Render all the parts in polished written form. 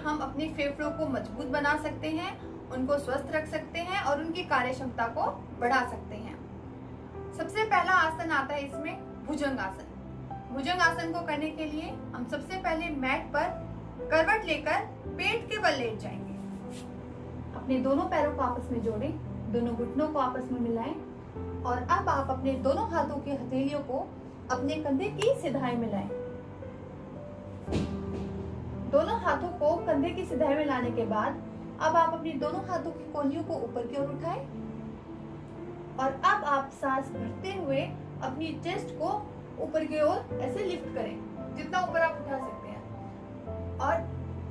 हम अपने फेफड़ों को मजबूत बना सकते हैं, उनको स्वस्थ रख सकते हैं और उनकी कार्य क्षमता को बढ़ा सकते हैं। सबसे पहला आसन आता है इसमें भुजंग आसन। भुजंग आसन को करने के लिए हम सबसे पहले मैट पर करवट लेकर पेट के बल लेट जाएंगे। अपने दोनों पैरों को आपस में जोड़ें, दोनों घुटनों को आपस में मिलाएं और अब आप अपने दोनों हाथों की हथेलियों को अपने कंधे की सिधाई में लाएं। दोनों हाथों को कंधे की सिधाई में लाने के बाद अब आप अपनी दोनों हाथों की कोहनियों को ऊपर की ओर उठाएं और अब आप सांस भरते हुए अपनी चेस्ट को ऊपर की ओर ऐसे लिफ्ट करें, जितना ऊपर आप उठा सकते हैं, और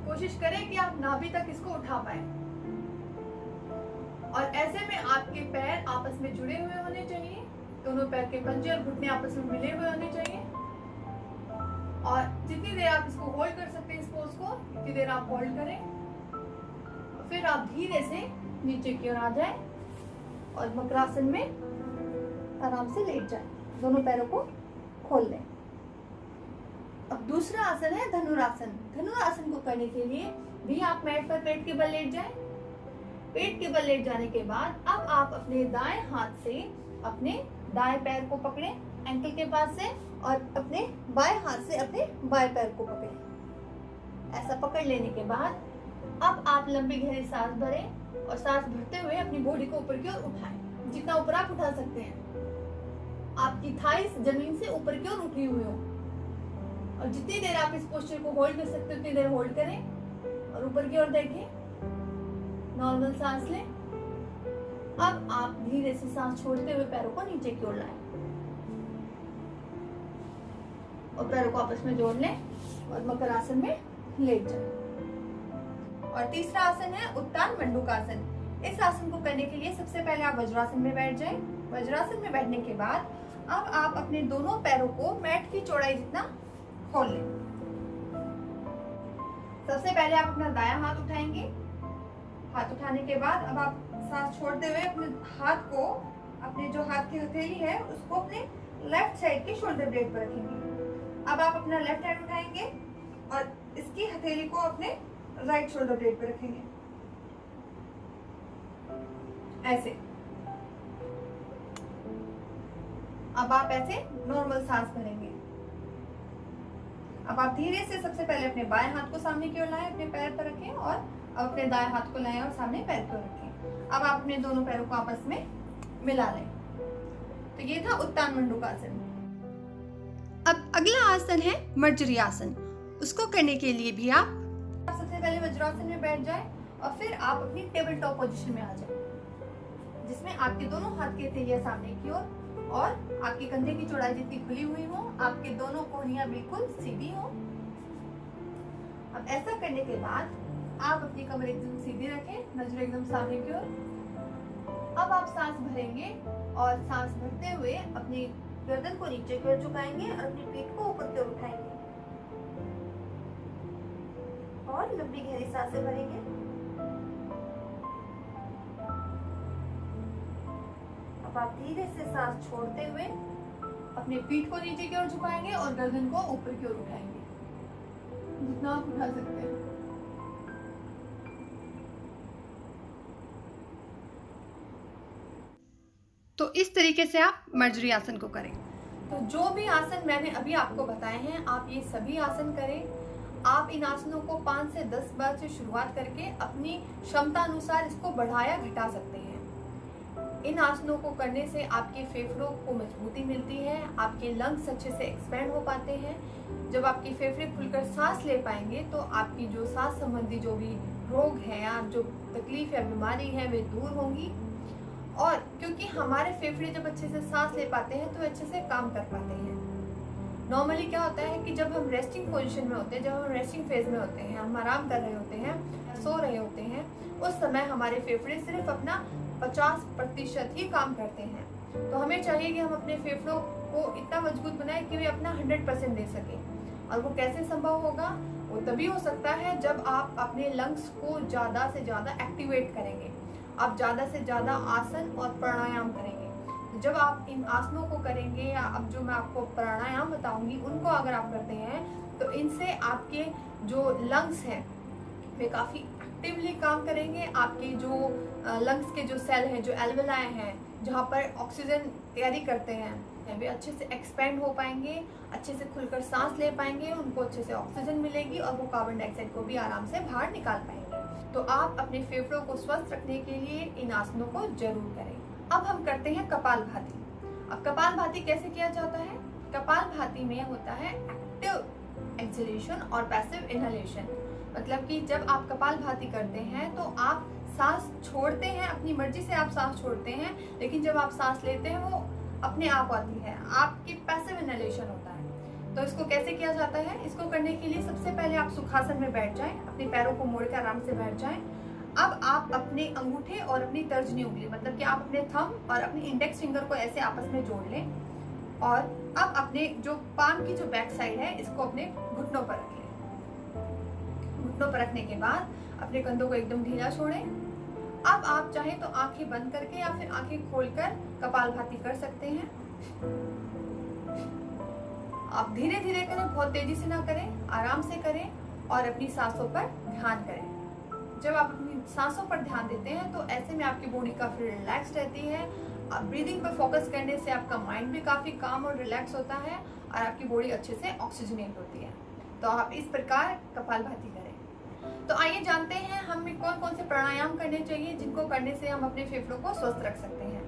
कोशिश करें कि आप नाभि तक इसको उठा पाए। और ऐसे में आपके पैर आपस में जुड़े हुए होने चाहिए, दोनों पैर के पंजे और घुटने आपस में मिले हुए होने चाहिए। और जितनी देर आप इसको होल्ड कर सकते हैं इस पोज को, उतनी देर आप होल्ड करें। फिर आप धीरे से नीचे की ओर आ जाएं और मकरासन में आराम से लेट जाएं, दोनों पैरों को खोल लें। अब दूसरा आसन है धनुरासन। धनुरासन को करने के लिए भी आप मैट पर पेट के बल लेट जाएं। पेट के बल लेट जाने के बाद अब आप अपने दाएं हाथ से अपने दाएं पैर को पकड़ें एंकल के पास से और अपने बाएं हाथ से अपने बाएं पैर को पकड़ें। ऐसा पकड़ लेने के बाद अब आप लंबी गहरी सांस भरें और सांस भरते हुए अपनी बॉडी को ऊपर की ओर उठाएं, जितना ऊपर आप उठा सकते हैं। आपकी थाइस जमीन से ऊपर की ओर उठी हुई हो और जितनी देर आप इस पोस्चर को होल्ड कर सकते हो उतनी देर होल्ड करें और ऊपर की ओर देखें। नॉर्मल सांस लें। अब आप धीरे से सांस छोड़ते हुए पैरों को नीचे की ओर लाएं और पैरों को आपस में जोड़ लें और मकर आसन में लेट जाएं। और तीसरा आसन है उत्तान मंडूकासन। इस आसन को करने के लिए सबसे पहले आप वज्रासन में बैठ जाएं। वज्रासन में बैठने के बाद अब आप अपने दोनों पैरों को मैट की चौड़ाई जितना खोल लें। सबसे पहले आप अपना दायां हाथ उठाएंगे। हाथ उठाने के बाद अब आप सांस छोड़ते हुए अपने हाथ को, अपने जो हाथ की हथेली है उसको अपने लेफ्ट साइड के शोल्डर ब्लेड पर रखेंगे। अब आप अपना लेफ्ट हैंड उठाएंगे और इसकी हथेली को अपने राइट शोल्डर ब्लेड पर रखेंगे, ऐसे। अब आप ऐसे नॉर्मल सांस भरेंगे। अब आप धीरे से सबसे पहले अपने बाएं हाथ को सामने की ओर लाएं, अपने पैर पर रखें और अब अपने दाएं हाथ को लाएं और सामने पैर को रखें। अब आप अपने दोनों पैरों को आपस में मिला लें। तो ये था उत्तान मंडूकासन। अब अगला आसन है मर्जरी आसन। उसको करने के लिए भी आप सबसे पहले वज्रासन में बैठ जाएं और फिर आप अपनी टेबल टॉप पोजीशन में आ जाएं, जिसमें आपके दोनों हाथ की हथेलियां सामने की ओर और आपके कंधे की चौड़ाई जितनी खुली हुई हो, आपके दोनों कोहनियां बिल्कुल सीधी हो। अब ऐसा करने के बाद आप अपनी कमर एकदम सीधी रखें, नजर एकदम सामने की ओर। अब आप सांस भरेंगे और सांस भरते हुए अपनी गर्दन को नीचे की ओर झुकाएंगे और अपनी पीठ को ऊपर की ओर उठाएंगे और लंबी गहरी सांसें भरेंगे। अब आप धीरे से सांस छोड़ते हुए अपने पीठ को नीचे की ओर झुकाएंगे और गर्दन को ऊपर की ओर उठाएंगे, जितना आप उठा सकते हैं। तो इस तरीके से आप मर्जरी आसन को करें। तो जो भी आसन मैंने अभी आपको बताए हैं, आप ये सभी आसन करें। आप इन आसनों को 5 से 10 बार से शुरुआत करके अपनी क्षमता अनुसार इसको बढ़ाया घटा सकते हैं। इन आसनों को करने से आपके फेफड़ों को मजबूती मिलती है, आपके लंग्स अच्छे से एक्सपेंड हो पाते हैं। जब आपके फेफड़े खुलकर सांस ले पाएंगे तो आपकी जो सांस संबंधी जो भी रोग है या जो तकलीफ या बीमारी है वे दूर होंगी। और क्योंकि हमारे फेफड़े जब अच्छे से सांस ले पाते हैं तो अच्छे से काम कर पाते हैं। नॉर्मली क्या होता है कि जब हम रेस्टिंग पोजीशन में होते हैं, जब हम रेस्टिंग फेज में होते हैं, हम आराम कर रहे होते हैं, सो रहे होते हैं, उस समय हमारे फेफड़े सिर्फ अपना 50% ही काम करते हैं। तो हमें चाहिए कि हम अपने फेफड़ों को इतना मजबूत बनाएं कि वे अपना 100% दे सकें। और वो कैसे संभव होगा? वो तभी हो सकता है जब आप अपने लंग्स को ज़्यादा से ज़्यादा एक्टिवेट करेंगे, आप ज़्यादा से ज़्यादा आसन और प्राणायाम करेंगे। जब आप इन आसनों को करेंगे या अब जो मैं आपको प्राणायाम बताऊंगी उनको अगर आप करते हैं तो इनसे आपके जो लंग्स हैं वे काफ़ी एक्टिवली काम करेंगे। आपके जो लंग्स के जो सेल हैं, जो एल्वेलाई हैं, जहाँ पर ऑक्सीजन तैयारी करते हैं, वे अच्छे से एक्सपेंड हो पाएंगे, अच्छे से खुलकर सांस ले पाएंगे, उनको अच्छे से ऑक्सीजन मिलेगी और वो कार्बन डाइऑक्साइड को भी आराम से बाहर निकाल पाएंगे। तो आप अपने फेफड़ों को स्वस्थ रखने के लिए इन आसनों को जरूर करें। अब हम करते हैं कपालभाति। अब कपालभाति कैसे किया जाता है? कपालभाति में होता है एक्टिव एक्सहेलेशन और पैसिव इनहेलेशन। मतलब कि जब आप कपालभाति करते हैं तो आप सांस छोड़ते हैं, अपनी मर्जी से आप सांस छोड़ते हैं, लेकिन जब आप सांस लेते हैं वो अपने आप आती है, आपकी पैसिव इनहेलेशन होता है। तो इसको कैसे किया जाता है? इसको करने के लिए सबसे पहले आप सुखासन में बैठ जाएं, अपने पैरों को मोड़ कर आराम से बैठ जाएं। अब आप अपने अंगूठे और अपनी तर्जनी उंगली, मतलब कि आप अपने थंब और अपनी इंडेक्स फिंगर को ऐसे आपस में जोड़ लें और अब अपने जो पाम की जो बैक साइड है इसको अपने घुटनों पर रख लें। घुटनों पर रखने के बाद अपने कंधों को एकदम ढीला छोड़ें। अब आप चाहें तो आंखें बंद करके या फिर आंखें खोलकर कपालभाति कर सकते हैं। आप धीरे धीरे करें, बहुत तेजी से ना करें, आराम से करें और अपनी सांसों पर ध्यान करें। जब आप अपनी सांसों पर ध्यान देते हैं तो ऐसे में आपकी बॉडी काफी रिलैक्स रहती है। ब्रीदिंग पर फोकस करने से आपका माइंड भी काफी काम और रिलैक्स होता है और आपकी बॉडी अच्छे से ऑक्सीजनेट होती है। तो आप इस प्रकार कपालभाति करें। तो आइए जानते हैं हमें कौन कौन से प्राणायाम करने चाहिए जिनको करने से हम अपने फेफड़ों को स्वस्थ रख सकते हैं।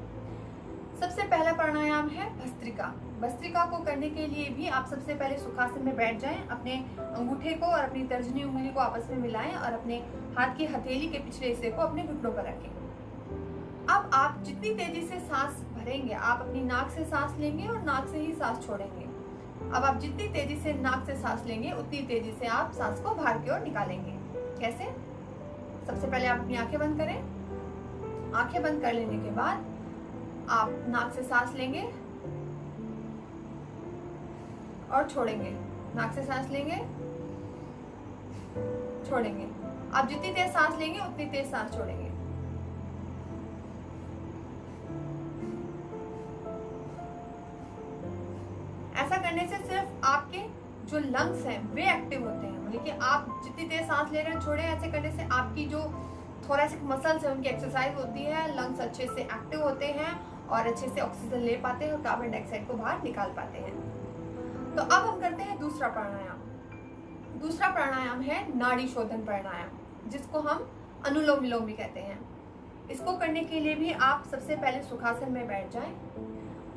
सबसे पहला प्राणायाम है भस्त्रिका। भस्त्रिका को करने के लिए भी आप सबसे पहले सुखासन में बैठ जाएं, अपने अंगूठे को और अपनी तर्जनी उंगली को आपस में मिलाएं और अपने हाथ की हथेली के पिछले हिस्से को अपने घुटनों पर रखें। अब आप जितनी तेजी से सांस भरेंगे, आप अपनी नाक से सांस लेंगे और नाक से ही सांस छोड़ेंगे। अब आप जितनी तेजी से नाक से सांस लेंगे उतनी तेजी से आप सांस को बाहर की ओर निकालेंगे। कैसे? सबसे पहले आप अपनी आंखें बंद करें। आंखें बंद कर लेने के बाद आप नाक से सांस लेंगे और छोड़ेंगे। नाक से सांस लेंगे, छोड़ेंगे। आप जितनी तेज सांस लेंगे उतनी तेज सांस छोड़ेंगे। ऐसा करने से सिर्फ आपके जो लंग्स हैं वे एक्टिव होते हैं। मतलब कि आप जितनी तेज सांस ले रहे हैं छोड़े, ऐसे करने से आपकी जो थोरेसिक मसल्स है उनकी एक्सरसाइज होती है, लंग्स अच्छे से एक्टिव होते हैं और अच्छे से ऑक्सीजन ले पाते हैं और कार्बन डाइऑक्साइड को बाहर निकाल पाते हैं। तो अब हम करते हैं दूसरा प्राणायाम। दूसरा प्राणायाम है नाड़ी शोधन प्राणायाम, जिसको हम अनुलोम विलोम भी कहते हैं। इसको करने के लिए भी आप सबसे पहले सुखासन में बैठ जाएं।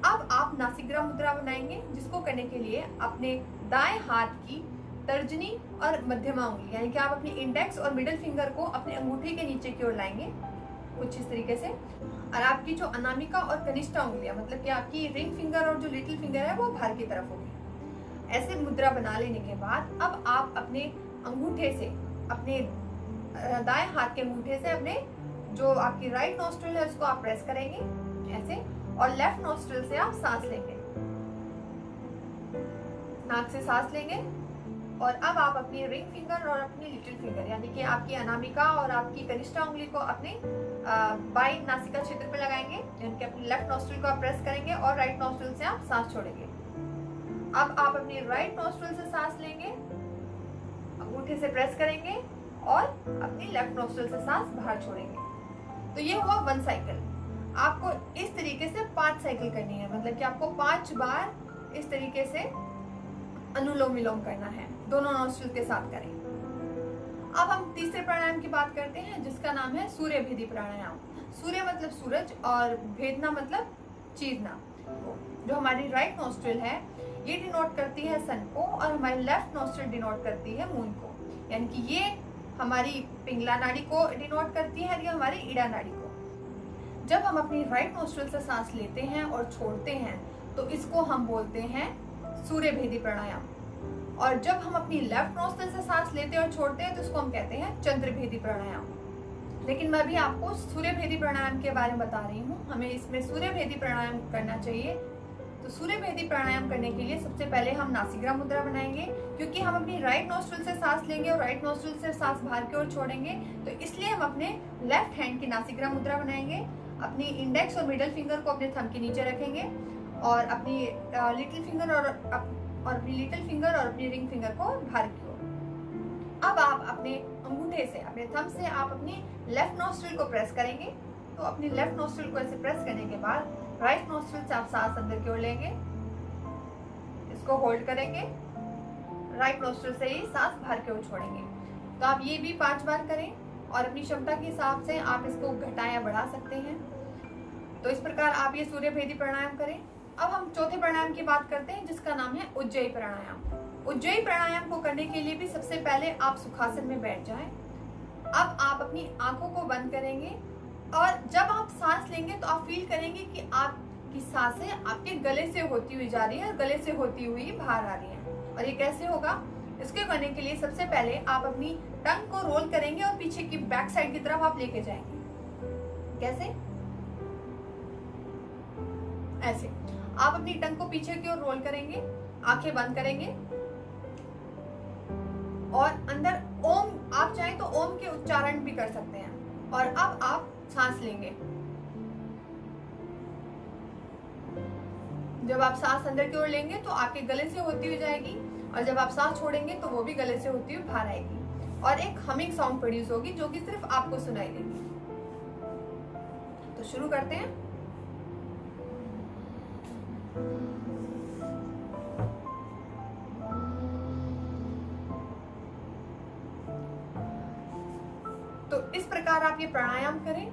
अब आप नासिग्रा मुद्रा बनाएंगे, जिसको करने के लिए अपने दाएं हाथ की तर्जनी और मध्यमा उंगली, यानी कि आप अपनी इंडेक्स और मिडिल फिंगर को अपने अंगूठे के नीचे की ओर लाएंगे कुछ इस तरीके से, और आपकी जो अनामिका और कनिष्ठा उंगलियां, मतलब कि आपकी रिंग फिंगर और जो लिटिल फिंगर है वो बाहर की तरफ होगी। ऐसे मुद्रा बना लेने के बाद अब आप अपने अंगूठे से, अपने दाएं हाथ के अंगूठे से अपने जो आपकी राइट नॉस्ट्रिल है उसको आप प्रेस करेंगे ऐसे, और लेफ्ट नॉस्ट्रिल से आप सांस लेंगे। नाक से सांस लेंगे और अब आप अपनी रिंग फिंगर और अपनी लिटिल फिंगर, यानी कि आपकी अनामिका और आपकी कनिष्ठा उंगली को अपने बाई नासिका क्षेत्र पे लगाएंगे, यानी कि अपनी लेफ्ट नॉस्ट्रिल को आप प्रेस करेंगे और राइट नॉस्ट्रिल से आप सांस छोड़ेंगे। अब आप अपनी राइट नॉस्ट्रिल से सांस लेंगे, अंगूठे से प्रेस करेंगे और अपनी लेफ्ट नॉस्ट्रिल से सांस बाहर छोड़ेंगे। तो ये हुआ 1 साइकिल। आपको इस तरीके से 5 साइकिल करनी है, मतलब कि आपको 5 बार इस तरीके से अनुलोम विलोम करना है, दोनों नॉस्ट्रिल के साथ करें। अब हम तीसरे प्राणायाम की बात करते हैं, जिसका नाम है सूर्य भेदी प्राणायाम। सूर्य मतलब सूरज और भेदना मतलब चीरना। जो हमारी राइट नॉस्ट्रिल है ये डिनोट करती है सन को और हमारी लेफ्ट नॉस्ट्रिल डिनोट करती है मून को, यानी कि ये हमारी पिंगला नाड़ी को डिनोट करती है, ये हमारी ईड़ा नाड़ी को। जब हम अपनी राइट नॉस्ट्रिल से सांस लेते हैं और छोड़ते हैं तो इसको हम बोलते हैं सूर्य भेदी प्राणायाम, और जब हम अपनी लेफ्ट नॉस्ट्रिल से सांस लेते हैं और छोड़ते हैं तो इसको हम कहते हैं चंद्र भेदी प्राणायाम। लेकिन मैं भी आपको सूर्य भेदी प्राणायाम के बारे में बता रही हूँ। हमें इसमें सूर्य भेदी प्राणायाम करना चाहिए। तो सूर्य भेदी प्राणायाम करने के लिए सबसे पहले हम नासिग्रा मुद्रा बनाएंगे, क्योंकि हम अपनी राइट नॉस्ट्रिल से सांस लेंगे और राइट नॉस्ट्रिल से सांस बाहर की ओर छोड़ेंगे, तो इसलिए हम अपने लेफ्ट हैंड की नासिग्रा मुद्रा बनाएंगे। अपनी इंडेक्स और मिडिल फिंगर को अपने थंब के नीचे रखेंगे और अपनी लिटिल फिंगर और अपनी लिटिल फिंगर और अपनी रिंग फिंगर को बाहर की ओर, अब आप अपने अंगूठे से, अपने थंब से आप अपनी लेफ्ट नोस्ट्रिल को प्रेस करेंगे। तो अपनी लेफ्ट नोस्ट्रिल को ऐसे प्रेस करने के बाद राइट नोस्ट्रिल से आप सांस अंदर की ओर लेंगे, इसको होल्ड करेंगे, राइट नोस्ट्रिल से ही सांस बाहर की ओर छोड़ेंगे। तो आप ये भी 5 बार करें और अपनी क्षमता के हिसाब से आप इसको घटा या बढ़ा सकते हैं। तो इस प्रकार आप ये सूर्यभेदी प्राणायाम करें। अब हम चौथे प्राणायाम की बात करते हैं, जिसका नाम है उज्जयी प्राणायाम। उज्जयी प्राणायाम को करने के लिए भी सबसे पहले आप सुखासन में बैठ जाएं। अब आप अपनी आंखों को बंद करेंगे और जब आप सांस लेंगे तो आप फील करेंगे कि आपकी सांसें आपके गले से होती हुई जा रही है और गले से होती हुई बाहर आ रही है। और ये कैसे होगा? इसके करने के लिए सबसे पहले आप अपनी टंग को रोल करेंगे और पीछे की बैक साइड की तरफ आप लेके जाएंगे। कैसे? ऐसे आप अपनी टंग को पीछे की ओर रोल करेंगे, आंखें बंद करेंगे और अंदर ओम, आप चाहें तो ओम के उच्चारण भी कर सकते हैं। और अब आप सांस लेंगे। जब आप सांस अंदर की ओर लेंगे तो आपके गले से होती हुई जाएगी और जब आप सांस छोड़ेंगे तो वो भी गले से होती हुई बाहर आएगी और एक हमिंग साउंड प्रोड्यूस होगी जो कि सिर्फ आपको सुनाई देगी। तो शुरू करते हैं। तो इस प्रकार आप ये प्राणायाम करें।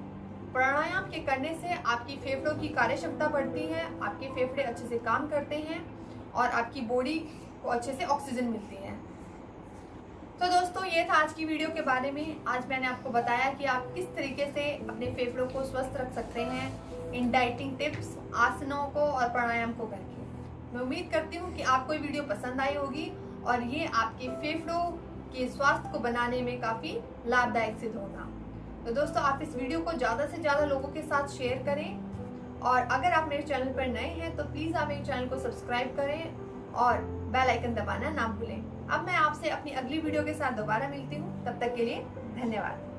प्राणायाम के करने से आपकी फेफड़ों की कार्य क्षमता बढ़ती है, आपके फेफड़े अच्छे से काम करते हैं और आपकी बॉडी को अच्छे से ऑक्सीजन मिलती है। तो दोस्तों, ये था आज की वीडियो के बारे में। आज मैंने आपको बताया कि आप किस तरीके से अपने फेफड़ों को स्वस्थ रख सकते हैं इन डाइटिंग टिप्स, आसनों को और प्राणायाम को करके। मैं उम्मीद करती हूँ कि आपको ये वीडियो पसंद आई होगी और ये आपके फेफड़ों के स्वास्थ्य को बनाने में काफ़ी लाभदायक सिद्ध होगा। तो दोस्तों, आप इस वीडियो को ज़्यादा से ज़्यादा लोगों के साथ शेयर करें और अगर आप मेरे चैनल पर नए हैं तो प्लीज़ आप मेरे चैनल को सब्सक्राइब करें और बेल आइकन दबाना ना भूलें। अब मैं आपसे अपनी अगली वीडियो के साथ दोबारा मिलती हूँ। तब तक के लिए धन्यवाद।